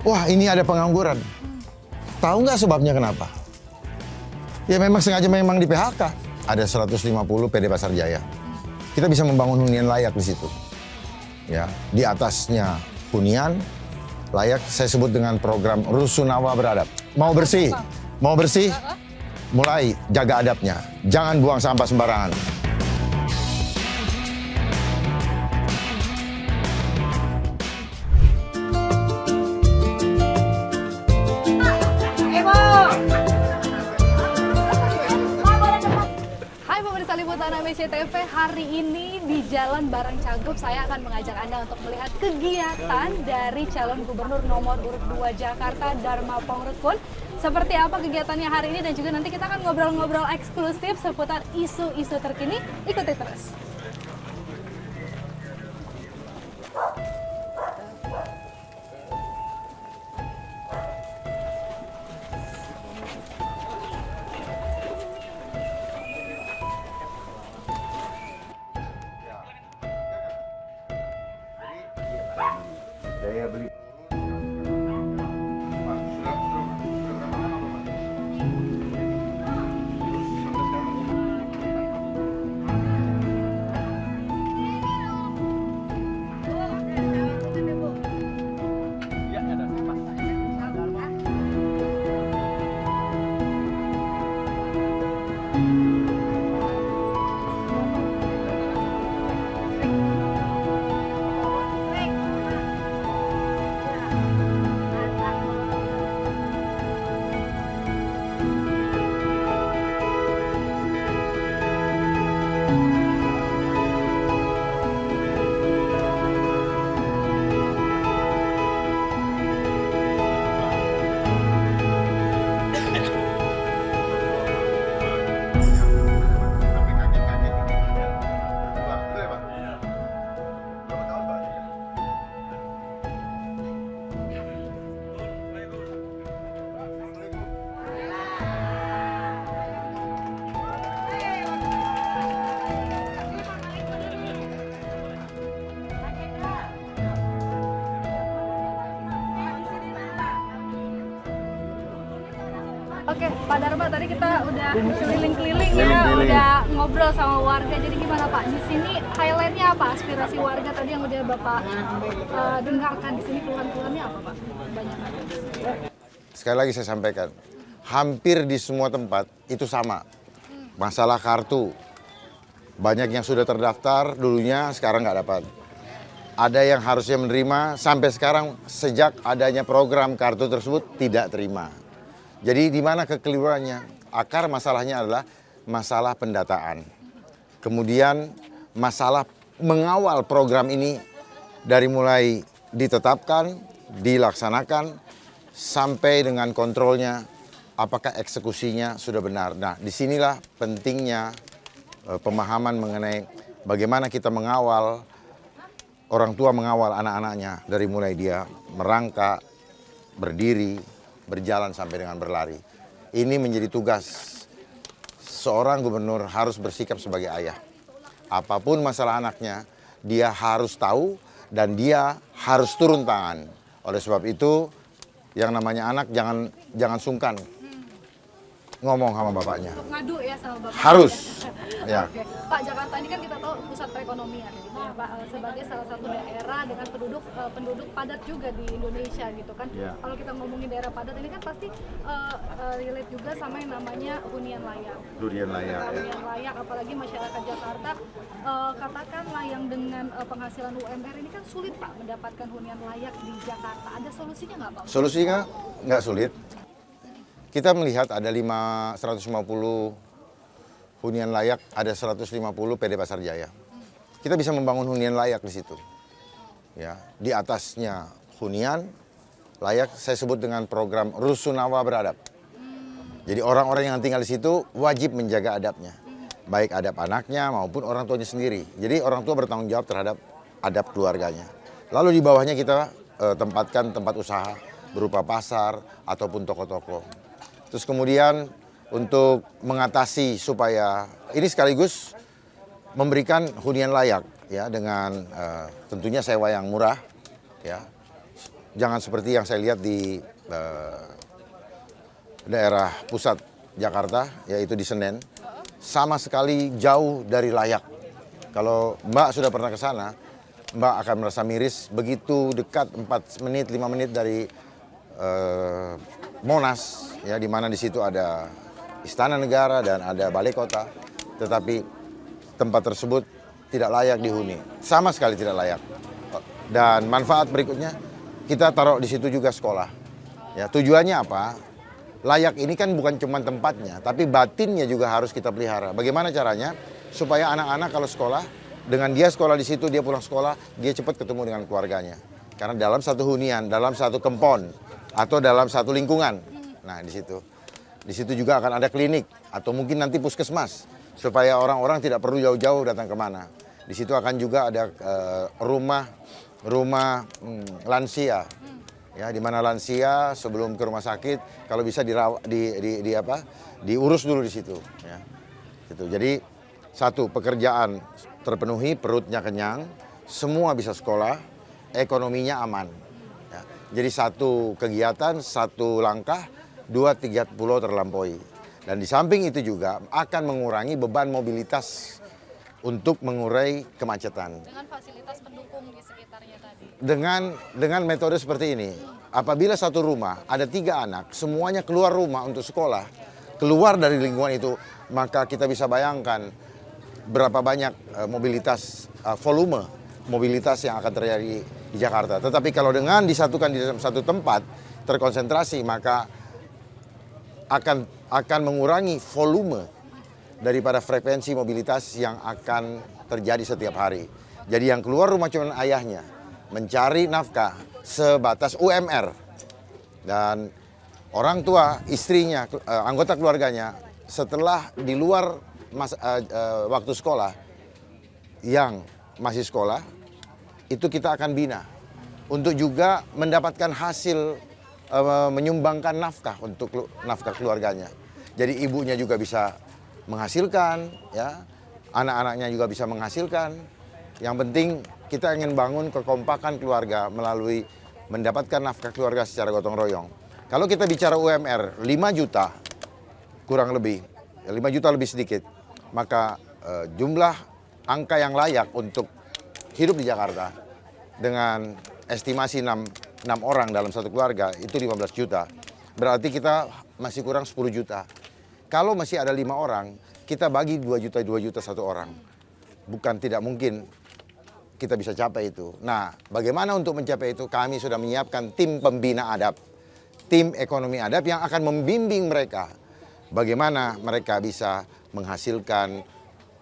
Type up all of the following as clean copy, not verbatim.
wah ini ada pengangguran. Tahu nggak sebabnya kenapa? Ya memang sengaja memang di PHK. Ada 150 PD Pasar Jaya. Kita bisa membangun hunian layak di situ. Ya, di atasnya hunian layak, saya sebut dengan program Rusunawa Beradab. Mau bersih, mulai jaga adabnya. Jangan buang sampah sembarangan. Hai pemirsa liputan AMC TV, hari ini di Jalan Barang Cagup saya akan mengajak Anda untuk melihat kegiatan dari calon gubernur nomor urut 2 Jakarta, Dharma Pongrekun. Seperti apa kegiatannya hari ini dan juga nanti kita akan ngobrol-ngobrol eksklusif seputar isu-isu terkini. Ikuti terus. Daya beli. Oke, Pak Dharma, tadi kita udah keliling-keliling ya, udah ngobrol sama warga. Jadi gimana Pak? Di sini highlightnya apa? Aspirasi warga tadi yang udah Bapak dengarkan di sini, keluhan-keluhannya apa Pak? Banyak. Sekali lagi saya sampaikan, hampir di semua tempat itu sama. Masalah kartu, banyak yang sudah terdaftar dulunya, sekarang nggak dapat. Ada yang harusnya menerima, sampai sekarang sejak adanya program kartu tersebut tidak terima. Jadi di mana kekeliruannya? Akar masalahnya adalah masalah pendataan. Kemudian masalah mengawal program ini dari mulai ditetapkan, dilaksanakan, sampai dengan kontrolnya, apakah eksekusinya sudah benar. Nah, disinilah pentingnya pemahaman mengenai bagaimana kita mengawal, orang tua mengawal anak-anaknya dari mulai dia merangkak, berdiri, berjalan sampai dengan berlari. Ini menjadi tugas seorang gubernur, harus bersikap sebagai ayah. Apapun masalah anaknya, dia harus tahu dan dia harus turun tangan. Oleh sebab itu, yang namanya anak jangan sungkan ngomong sama bapaknya. Untuk ngadu ya sama Bapak. Harus. Ya. Oke. Pak, Jakarta ini kan kita tahu pusat perekonomian gitu ya Pak, sebagai salah satu daerah dengan penduduk padat juga di Indonesia gitu kan. Ya. Kalau kita ngomongin daerah padat ini kan pasti relate juga sama yang namanya hunian layak. Hunian layak. Ya. Hunian layak, apalagi masyarakat Jakarta katakanlah yang dengan penghasilan UMR ini kan sulit Pak mendapatkan hunian layak di Jakarta. Ada solusinya nggak Pak? Solusinya nggak sulit. Kita melihat ada 150 hunian layak, ada 150 PD Pasar Jaya. Kita bisa membangun hunian layak di situ. Ya, di atasnya hunian layak, saya sebut dengan program Rusunawa Beradab. Jadi orang-orang yang tinggal di situ wajib menjaga adabnya, baik adab anaknya maupun orang tuanya sendiri. Jadi orang tua bertanggung jawab terhadap adab keluarganya. Lalu di bawahnya kita tempatkan tempat usaha berupa pasar ataupun toko-toko. Terus kemudian untuk mengatasi supaya ini sekaligus memberikan hunian layak ya dengan tentunya sewa yang murah ya. Jangan seperti yang saya lihat di daerah pusat Jakarta, yaitu di Senen, sama sekali jauh dari layak. Kalau Mbak sudah pernah ke sana, Mbak akan merasa miris. Begitu dekat 4 menit, 5 menit dari Monas, ya, di mana di situ ada Istana Negara dan ada Balai Kota, tetapi tempat tersebut tidak layak dihuni, sama sekali tidak layak. Dan manfaat berikutnya, kita taruh di situ juga sekolah. Ya, tujuannya apa? Layak ini kan bukan cuma tempatnya, tapi batinnya juga harus kita pelihara. Bagaimana caranya? Supaya anak-anak kalau sekolah, dengan dia sekolah di situ, dia pulang sekolah, dia cepat ketemu dengan keluarganya. Karena dalam satu hunian, dalam satu kempon, atau dalam satu lingkungan. Nah, di situ. Di situ juga akan ada klinik, atau mungkin nanti puskesmas, supaya orang-orang tidak perlu jauh-jauh datang kemana. Di situ akan juga ada rumah lansia, ya, di mana lansia sebelum ke rumah sakit kalau bisa diurus dulu di situ, ya. Gitu. Jadi satu, pekerjaan terpenuhi, perutnya kenyang, semua bisa sekolah, ekonominya aman, ya. Jadi satu kegiatan, satu langkah, 2-3 pulau terlampaui. Dan di samping itu juga akan mengurangi beban mobilitas untuk mengurai kemacetan. Dengan fasilitas pendukung di sekitarnya tadi. Dengan metode seperti ini, apabila satu rumah ada 3 anak, semuanya keluar rumah untuk sekolah, keluar dari lingkungan itu, maka kita bisa bayangkan berapa banyak volume mobilitas yang akan terjadi di Jakarta. Tetapi kalau dengan disatukan di dalam satu tempat, terkonsentrasi, maka akan mengurangi volume daripada frekuensi mobilitas yang akan terjadi setiap hari. Jadi yang keluar rumah cuma ayahnya, mencari nafkah sebatas UMR. Dan orang tua, istrinya, anggota keluarganya, setelah di luar waktu sekolah, yang masih sekolah, itu kita akan bina. Untuk juga mendapatkan hasil, menyumbangkan nafkah untuk nafkah keluarganya. Jadi ibunya juga bisa menghasilkan, ya, anak-anaknya juga bisa menghasilkan. Yang penting kita ingin bangun kekompakan keluarga melalui mendapatkan nafkah keluarga secara gotong royong. Kalau kita bicara UMR 5 juta kurang lebih, 5 juta lebih sedikit, maka jumlah angka yang layak untuk hidup di Jakarta dengan estimasi 6 orang dalam satu keluarga itu 15 juta. Berarti kita masih kurang 10 juta. Kalau masih ada 5 orang, kita bagi 2 juta satu orang. Bukan tidak mungkin kita bisa capai itu. Nah, bagaimana untuk mencapai itu? Kami sudah menyiapkan tim pembina adab, tim ekonomi adab yang akan membimbing mereka. Bagaimana mereka bisa menghasilkan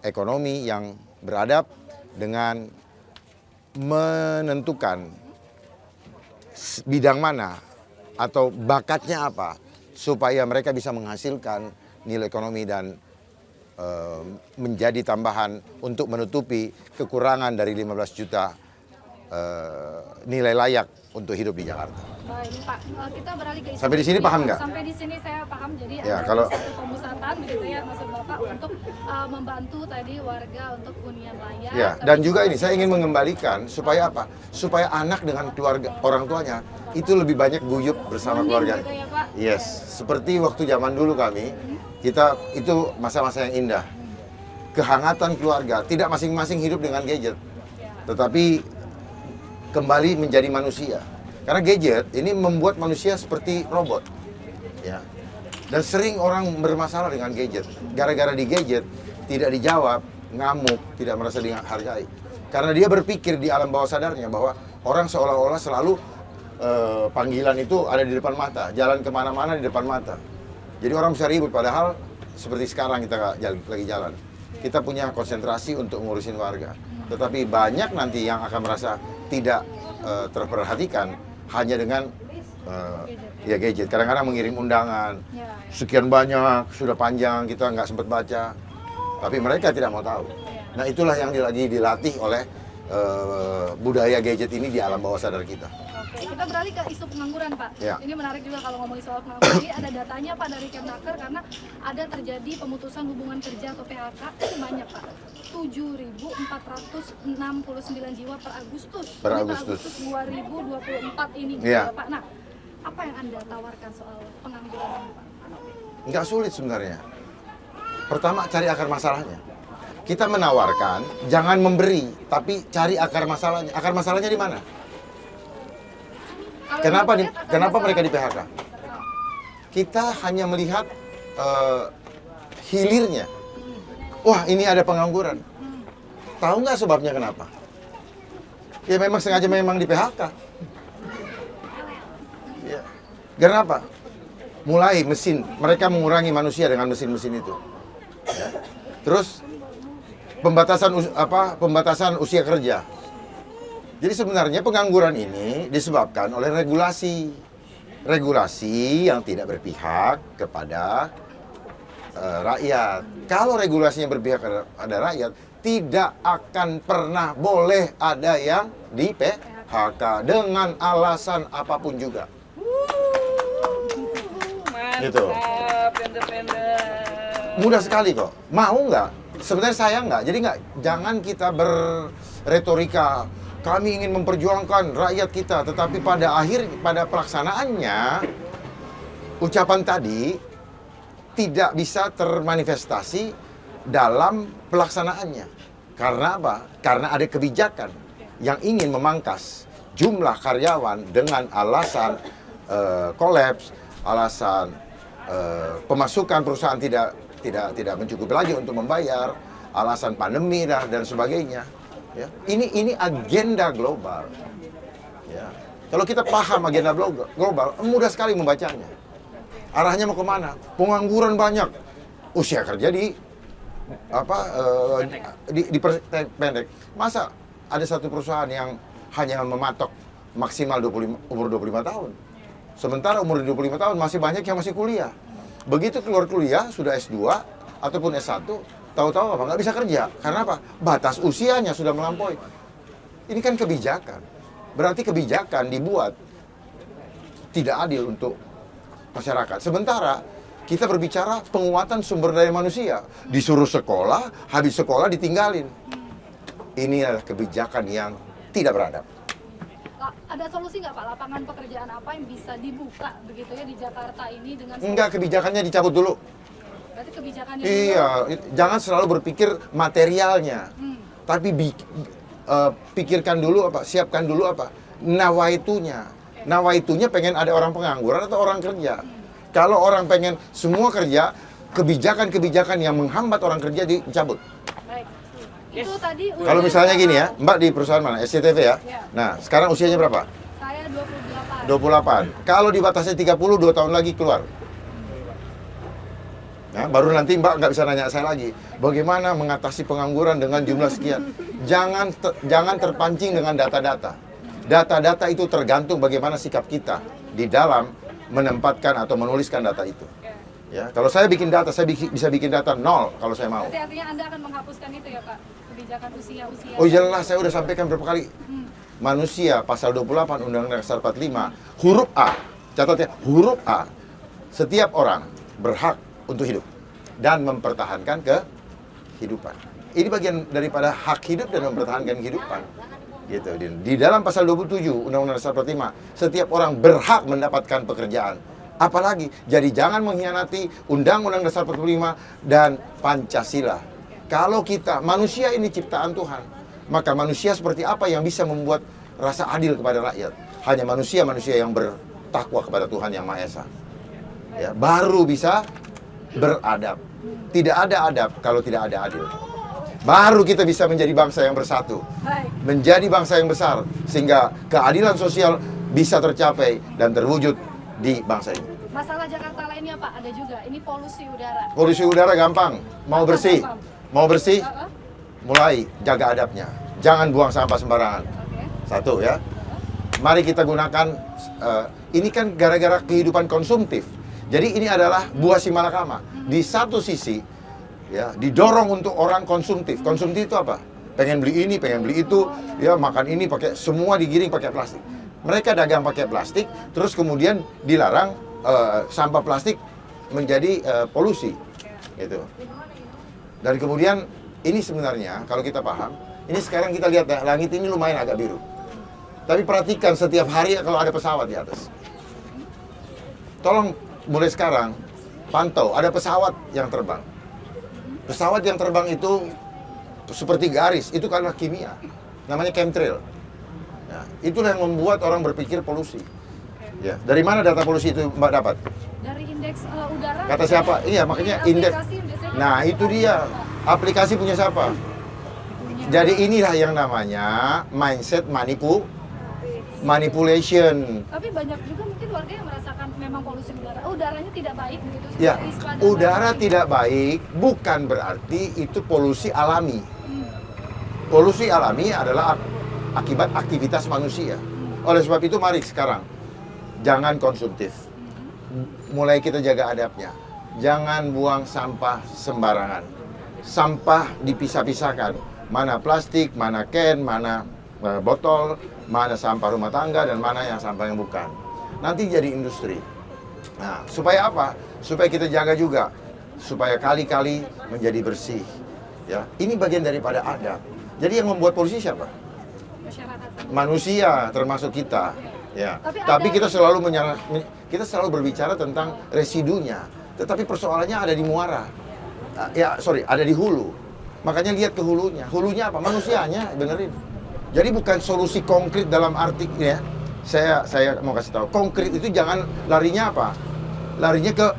ekonomi yang beradab dengan menentukan bidang mana atau bakatnya apa supaya mereka bisa menghasilkan nilai ekonomi dan menjadi tambahan untuk menutupi kekurangan dari 15 juta nilai layak untuk hidup di Jakarta. Baik, Pak. Kita beralih ke isu Sampai di sini paham nggak? Sampai di sini saya paham. Jadi Ya, ada kalau satu pemusatan begitu ya, maksud Bapak untuk membantu tadi warga untuk hunian layak. ya, dan juga ini saya ingin mengembalikan supaya apa? Supaya anak dengan keluarga orang tuanya itu lebih banyak guyup bersama keluarga. Gitu ya, Pak? Yes, seperti waktu zaman dulu kami, kita itu masa-masa yang indah. Kehangatan keluarga, tidak masing-masing hidup dengan gadget, tetapi kembali menjadi manusia. Karena gadget ini membuat manusia seperti robot, ya. Dan sering orang bermasalah dengan gadget. Gara-gara di gadget tidak dijawab, ngamuk, tidak merasa dihargai. Karena dia berpikir di alam bawah sadarnya bahwa orang seolah-olah selalu panggilan itu ada di depan mata, jalan kemana-mana di depan mata. Jadi orang bisa ribut, padahal seperti sekarang kita lagi jalan. Kita punya konsentrasi untuk ngurusin warga. Tetapi banyak nanti yang akan merasa tidak terperhatikan hanya dengan gadget. Kadang-kadang mengirim undangan, sekian banyak, sudah panjang, kita nggak sempat baca. Tapi mereka tidak mau tahu. Nah, itulah yang lagi dilatih oleh budaya gadget ini di alam bawah sadar kita. Oke, kita beralih ke isu pengangguran, Pak. Ya. Ini menarik juga kalau ngomongin soal pengangguran. Ini ada datanya, Pak, dari Kemnaker, karena ada terjadi pemutusan hubungan kerja atau PHK. Itu banyak, Pak. 7.469 jiwa per Agustus. Per Ini Agustus. 2024 ini, gitu Ya. ya, Pak. Nah, apa yang Anda tawarkan soal pengangguran ini, Pak? Nggak sulit sebenarnya. Pertama, cari akar masalahnya. Kita menawarkan, jangan memberi, tapi cari akar masalahnya. Akar masalahnya di mana? Kalau Kenapa yang terlihat akan kenapa masalah- mereka di PHK? Kita hanya melihat hilirnya. Wah, ini ada pengangguran. Tahu nggak sebabnya kenapa? Ya memang sengaja memang di PHK. Ya. Karena apa? Mulai mesin, mereka mengurangi manusia dengan mesin-mesin itu. Ya. Terus pembatasan usia kerja. Jadi sebenarnya pengangguran ini disebabkan oleh regulasi yang tidak berpihak kepada rakyat. Kalau regulasinya berpihak kepada rakyat, tidak akan pernah boleh ada yang di PHK dengan alasan apapun juga. Gitu. Mantap, independen. Mudah sekali kok. Mau nggak? Sebenarnya saya nggak. Jadi jangan kita berretorika kami ingin memperjuangkan rakyat kita, tetapi pada pelaksanaannya ucapan tadi tidak bisa termanifestasi dalam pelaksanaannya. Karena apa? Karena ada kebijakan yang ingin memangkas jumlah karyawan dengan alasan kolaps, alasan pemasukan perusahaan tidak mencukupi lagi untuk membayar, alasan pandemi dan sebagainya. Ya. Ini agenda global. Ya. Kalau kita paham agenda global, mudah sekali membacanya. Arahnya mau kemana? Pengangguran banyak, usia kerja diperpendek. Masa ada satu perusahaan yang hanya mematok maksimal umur 25 tahun. Sementara umur 25 tahun masih banyak yang masih kuliah. Begitu keluar kuliah, sudah S2 ataupun S1, tahu-tahu apa? Nggak bisa kerja. Karena apa? Batas usianya sudah melampaui. Ini kan kebijakan. Berarti kebijakan dibuat tidak adil untuk masyarakat. Sementara kita berbicara penguatan sumber daya manusia. Disuruh sekolah, habis sekolah ditinggalin. Ini adalah kebijakan yang tidak beradab. Ada solusi nggak, Pak? Lapangan pekerjaan apa yang bisa dibuka begitu ya di Jakarta ini dengan Enggak, kebijakannya dicabut dulu. berarti kebijakannya Iya, jangan selalu berpikir materialnya. Tapi pikirkan dulu siapkan dulu nawaitunya. Nawaitunya pengen ada orang pengangguran atau orang kerja. Kalau orang pengen semua kerja, kebijakan-kebijakan yang menghambat orang kerja dicabut. Baik. Itu tadi Kalau misalnya gini ya, Mbak di perusahaan mana? SCTV ya? Ya. Nah, sekarang usianya berapa? Saya 28. 28. Kalau dibatasi 30, 2 tahun lagi keluar. Nah, baru nanti Mbak nggak bisa nanya saya lagi. Bagaimana mengatasi pengangguran dengan jumlah sekian? Jangan terpancing dengan data-data. Data-data itu tergantung bagaimana sikap kita di dalam menempatkan atau menuliskan data itu. Ya, kalau saya bikin data, saya bisa bikin data 0 kalau saya mau. Berarti artinya Anda akan menghapuskan itu ya, Pak? Kebijakan usia-usia. Oh jelas, saya udah sampaikan berapa kali. Manusia, pasal 28 Undang-Undang Dasar 45, huruf A, catat ya, huruf A, setiap orang berhak untuk hidup dan mempertahankan kehidupan. Ini bagian daripada hak hidup dan mempertahankan kehidupan. Gitu. Di dalam pasal 27 Undang-Undang Dasar 45, setiap orang berhak mendapatkan pekerjaan. Apalagi, jadi jangan mengkhianati Undang-Undang Dasar 45 dan Pancasila. Kalau kita, manusia ini ciptaan Tuhan, maka manusia seperti apa yang bisa membuat rasa adil kepada rakyat? Hanya manusia-manusia yang bertakwa kepada Tuhan Yang Maha Esa. Ya, baru bisa beradab. Tidak ada adab kalau tidak ada adil. Baru kita bisa menjadi bangsa yang bersatu. Baik. Menjadi bangsa yang besar. Sehingga keadilan sosial bisa tercapai dan terwujud di bangsa ini. Masalah Jakarta lainnya, Pak, ada juga. Ini polusi udara. Polusi udara gampang. Mau bersih? Mau bersih? Mulai jaga adabnya. Jangan buang sampah sembarangan. Oke. Satu ya. Mari kita gunakan, ini kan gara-gara kehidupan konsumtif. Jadi ini adalah buah si malakama. Di satu sisi, ya, didorong untuk orang konsumtif. Konsumtif itu apa? pengen beli ini, pengen beli itu, ya makan ini pakai, semua digiring pakai plastik. Mereka dagang pakai plastik, terus kemudian dilarang sampah plastik menjadi polusi, gitu. Dan kemudian ini sebenarnya kalau kita paham, ini sekarang kita lihat ya, langit ini lumayan agak biru. Tapi perhatikan setiap hari kalau ada pesawat di atas. Tolong mulai sekarang pantau, ada pesawat yang terbang. Pesawat yang terbang itu seperti garis, itu karena kimia. Namanya chemtrail. Nah, itulah yang membuat orang berpikir polusi. Ya, dari mana data polusi itu Mbak dapat? Dari indeks udara. Kata siapa? Iya, makanya indeks. Nah, itu dia. Aplikasi punya siapa? Jadi inilah yang namanya mindset manipulation. Tapi banyak juga mungkin warga yang merasakan memang polusi udara. Udaranya tidak baik begitu. Ya, udara tidak baik bukan berarti itu polusi alami. Polusi alami adalah akibat aktivitas manusia. Oleh sebab itu mari sekarang jangan konsumtif. Mulai kita jaga adabnya. Jangan buang sampah sembarangan. Sampah dipisah-pisahkan. Mana plastik, mana can, mana botol, mana sampah rumah tangga, dan mana yang sampah yang bukan. Nanti jadi industri. Nah, supaya apa? Supaya kita jaga juga. Supaya kali-kali menjadi bersih. Ya, ini bagian daripada adab. Jadi yang membuat polusi siapa? Masyarakat. Manusia, termasuk kita. Ya. Tapi kita selalu berbicara tentang residunya. Tetapi persoalannya ada di muara. Ada di hulu. Makanya lihat ke hulunya. Hulunya apa? Manusianya, benerin. Jadi bukan solusi konkret dalam artinya. Saya mau kasih tahu. Konkret itu jangan larinya apa? Larinya ke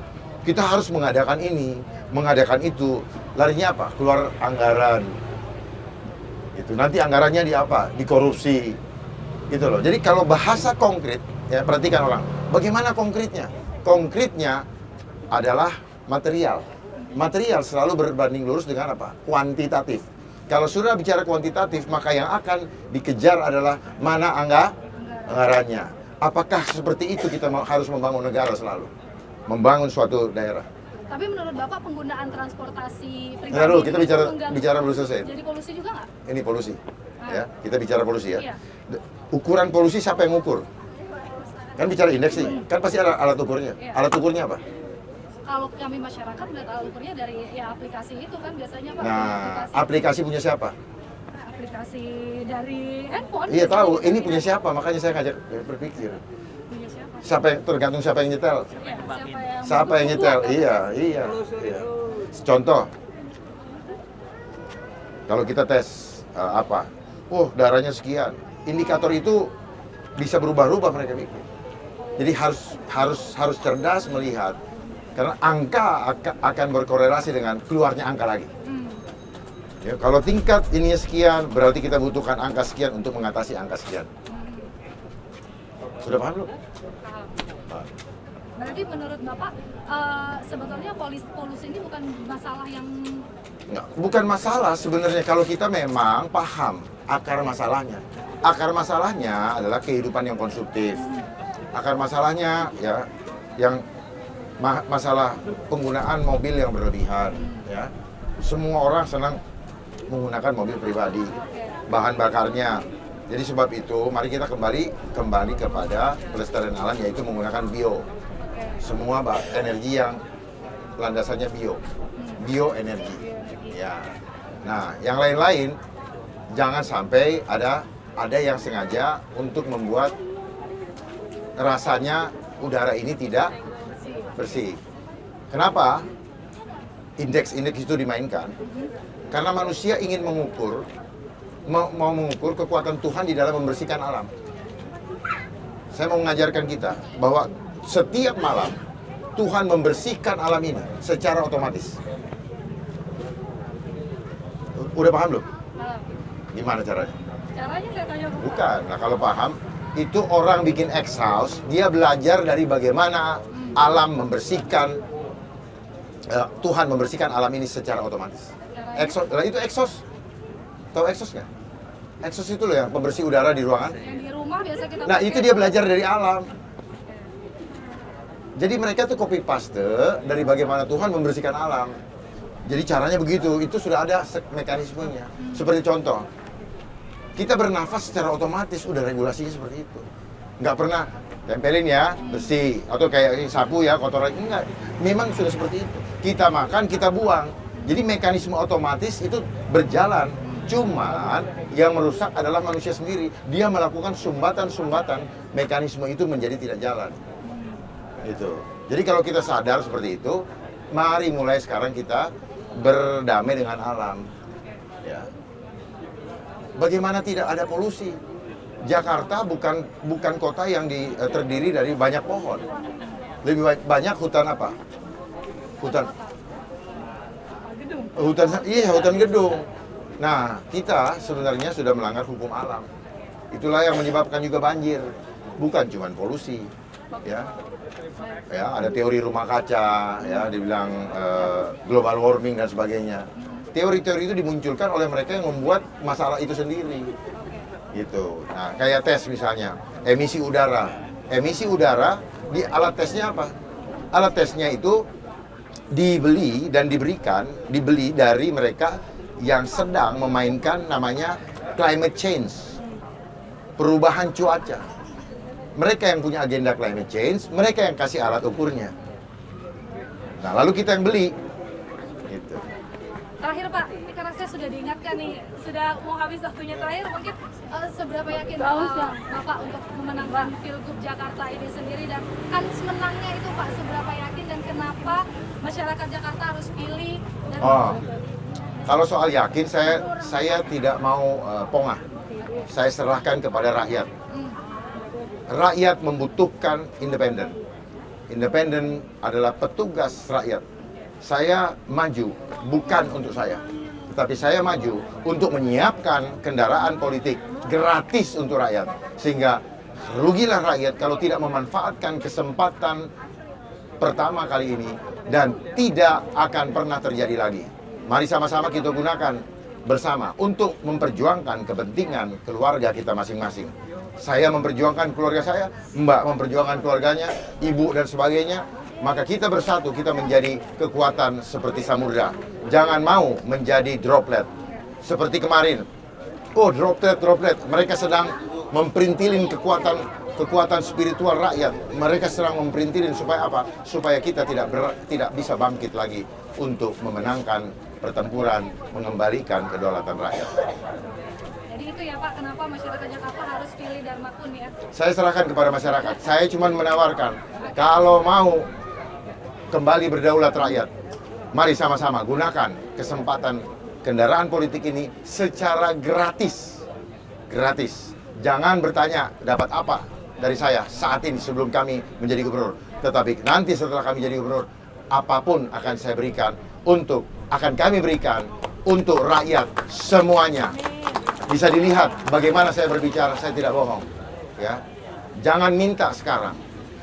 kita harus mengadakan ini, mengadakan itu. Larinya apa? Keluar anggaran. Gitu. Nanti anggarannya di apa? Di korupsi. Gitu loh. Jadi kalau bahasa konkret, ya perhatikan orang. Bagaimana konkretnya? Konkretnya adalah material. Material selalu berbanding lurus dengan apa? Kuantitatif. Kalau sudah bicara kuantitatif, maka yang akan dikejar adalah mana anggarannya. Apakah seperti itu kita harus membangun negara selalu? Membangun suatu daerah. Tapi menurut Bapak penggunaan transportasi pribadi... Nah, dulu kita bicara belum selesai. Jadi polusi juga nggak? Ini polusi. Ya, kita bicara polusi ya. Iya. Ukuran polusi siapa yang ngukur? Kan bicara indeks nih. Kan pasti ada alat ukurnya. Iya. Alat ukurnya apa? Kalau kami masyarakat melihat alat ukurnya dari aplikasi itu kan biasanya Pak. Nah, aplikasi punya siapa? Aplikasi dari handphone. Iya tahu, ini punya siapa? Makanya saya ngajak berpikir. Punya siapa? Tergantung siapa yang nyetel. Iya, Siapa yang nyetel? Iya. Contoh, kalau kita tes darahnya sekian, indikator itu bisa berubah-ubah mereka pikir. Jadi harus cerdas melihat, karena angka akan berkorelasi dengan keluarnya angka lagi. Ya, kalau tingkat ini sekian, berarti kita butuhkan angka sekian untuk mengatasi angka sekian. Sudah paham belum? Berarti menurut Bapak sebetulnya polusi ini bukan masalah yang... Nggak, bukan masalah sebenarnya kalau kita memang paham akar masalahnya. Akar masalahnya adalah kehidupan yang konsumtif. Akar masalahnya ya yang masalah penggunaan mobil yang berlebihan. Ya, semua orang senang menggunakan mobil pribadi, bahan bakarnya. Jadi sebab itu mari kita kembali kepada pelestarian alam, yaitu menggunakan bio. Semua energi yang landasannya bioenergi. Ya. Nah, yang lain-lain jangan sampai ada yang sengaja untuk membuat rasanya udara ini tidak bersih. Kenapa? Indeks itu dimainkan. Karena manusia ingin mengukur kekuatan Tuhan di dalam membersihkan alam. Saya mau mengajarkan kita bahwa setiap malam Tuhan membersihkan alam ini secara otomatis. Udah paham belum? Gimana caranya? Caranya saya tanya Bapak. Bukan. Nah, kalau paham, itu orang bikin exhaust, dia belajar dari bagaimana alam membersihkan, Tuhan membersihkan alam ini secara otomatis. Exhaust, itu exhaust. Tahu exhaust nggak? Exhaust itu loh yang pembersih udara di ruangan. Yang di rumah biasa kita Nah, pakai. itu dia belajar dari alam. Jadi mereka tuh copy paste dari bagaimana Tuhan membersihkan alam. Jadi caranya begitu, itu sudah ada mekanismenya. Seperti contoh, kita bernafas secara otomatis, udah regulasinya seperti itu. Nggak pernah tempelin ya, bersih, atau kayak sapu ya, kotoran, enggak. Memang sudah seperti itu. Kita makan, kita buang. Jadi mekanisme otomatis itu berjalan. Cuman yang merusak adalah manusia sendiri. Dia melakukan sumbatan-sumbatan, mekanisme itu menjadi tidak jalan. Gitu. Jadi kalau kita sadar seperti itu, mari mulai sekarang kita berdamai dengan alam. Ya. Bagaimana tidak ada polusi? Jakarta bukan kota yang terdiri dari banyak pohon. Lebih banyak hutan apa? Hutan gedung. Nah, kita sebenarnya sudah melanggar hukum alam. Itulah yang menyebabkan juga banjir. Bukan cuma polusi, ya. Ya, ada teori rumah kaca, ya, dibilang global warming dan sebagainya. Teori-teori itu dimunculkan oleh mereka yang membuat masalah itu sendiri. Gitu. Nah, kayak tes misalnya, emisi udara. Emisi udara di alat tesnya apa? Alat tesnya itu dibeli dari mereka yang sedang memainkan namanya climate change, perubahan cuaca. Mereka yang punya agenda climate change, mereka yang kasih alat ukurnya. Nah, lalu kita yang beli. Gitu. Terakhir Pak, ini karena saya sudah diingatkan nih, sudah mau habis waktunya terakhir, mungkin seberapa yakin Bapak untuk memenangkan Pilgub Jakarta ini sendiri, dan kan menangnya itu Pak, seberapa yakin dan kenapa masyarakat Jakarta harus pilih? Dan kalau soal yakin, saya tidak mau pongah. Saya serahkan kepada rakyat. Rakyat membutuhkan independen. Independen adalah petugas rakyat. Saya maju bukan untuk saya, tetapi saya maju untuk menyiapkan kendaraan politik gratis untuk rakyat. Sehingga rugilah rakyat kalau tidak memanfaatkan kesempatan pertama kali ini, dan tidak akan pernah terjadi lagi. Mari sama-sama kita gunakan bersama untuk memperjuangkan kepentingan keluarga kita masing-masing. Saya memperjuangkan keluarga saya, Mbak memperjuangkan keluarganya, Ibu dan sebagainya. Maka kita bersatu, kita menjadi kekuatan seperti samudra. Jangan mau menjadi droplet. Seperti kemarin. Oh, droplet. Mereka sedang memperintilin kekuatan spiritual rakyat. Mereka sedang memperintilin supaya apa? Supaya kita tidak bisa bangkit lagi untuk memenangkan pertempuran, mengembalikan kedaulatan rakyat. Jadi itu ya Pak, kenapa masyarakat Jakarta harus pilih Dharma Kun ya? Saya serahkan kepada masyarakat. Saya cuma menawarkan, kalau mau kembali berdaulat rakyat, mari sama-sama gunakan kesempatan kendaraan politik ini secara gratis. Gratis. Jangan bertanya dapat apa dari saya saat ini sebelum kami menjadi gubernur. Tetapi nanti setelah kami jadi gubernur, apapun akan saya berikan akan kami berikan untuk rakyat semuanya. Bisa dilihat bagaimana saya berbicara, saya tidak bohong. Ya. Jangan minta sekarang.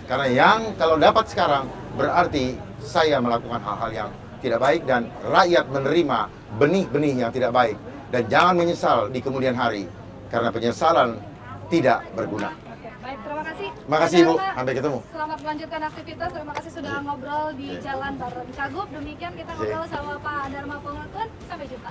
Karena kalau dapat sekarang berarti saya melakukan hal-hal yang tidak baik dan rakyat menerima benih-benih yang tidak baik. Dan jangan menyesal di kemudian hari, karena penyesalan tidak berguna. Baik, terima kasih. Makasih Ibu, sampai ketemu. Selamat melanjutkan aktivitas, terima kasih sudah ngobrol di Jalan Bareng Cagup. Demikian kita ngobrol sama Pak Dharma Pongrekun, sampai jumpa.